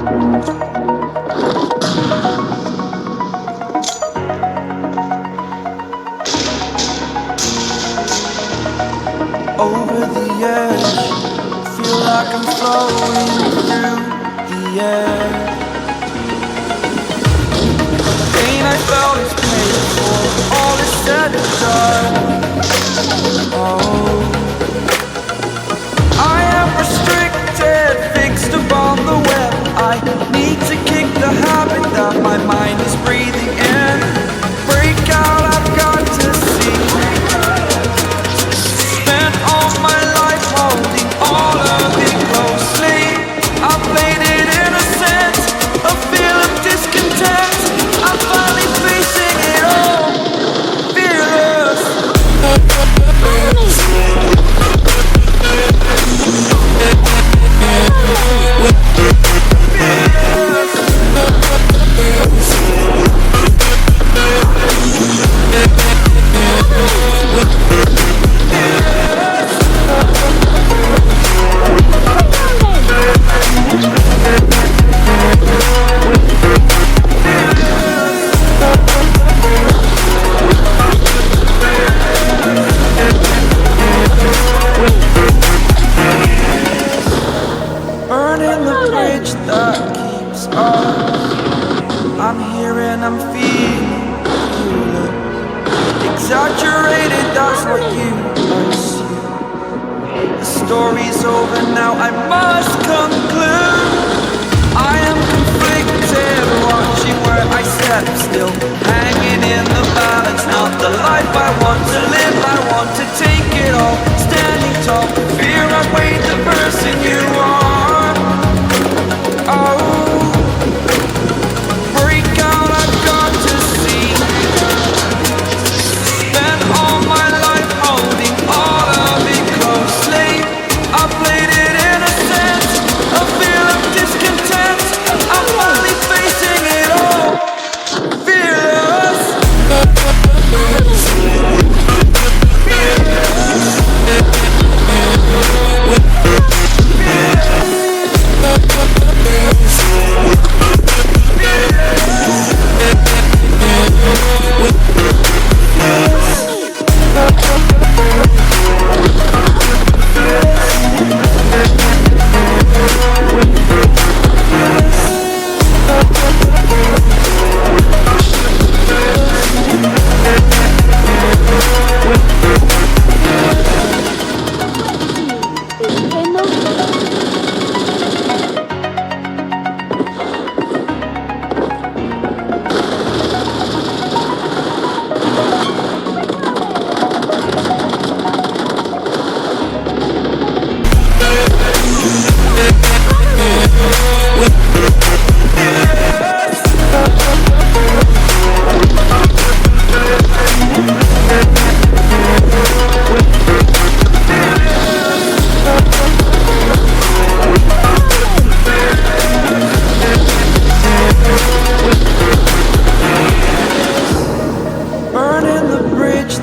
Over the edge, feel like I'm floating through the air. Pain I felt is paid for, all is said and done. Oh, I am restricted, fixed upon the web. I need to kick the habit that my mind is breathing in. Break out, I've got to see. Spent all my life holding all of it closely. I played it innocent, a feel of discontent. I'm finally facing it all, fearless. Burning the bridge that keeps us. I'm here and I'm feeling exaggerated, that's what you assume. The story's over now, I must conclude. I am conflicted, watching where I step still, hanging in the balance. Not the life I want to live, I want to take it all. Standing tall, fear outweighed the person you are. Oh, break out, I've got to see. Spent all my life holding all of it closely. I played it innocent, a feel of discontent. I'm finally facing it all, fearless.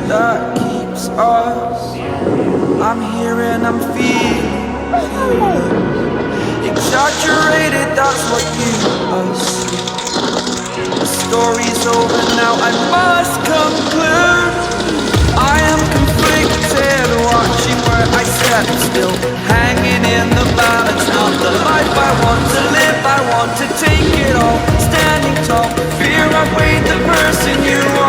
That keeps us. I'm here and I'm feeling exaggerated, that's what you assume. The story's over now, I must conclude. I am conflicted, watching where I step still, hanging in the balance. Not the life I want to live, I want to take it all. Standing tall, fear outweighed the person you are.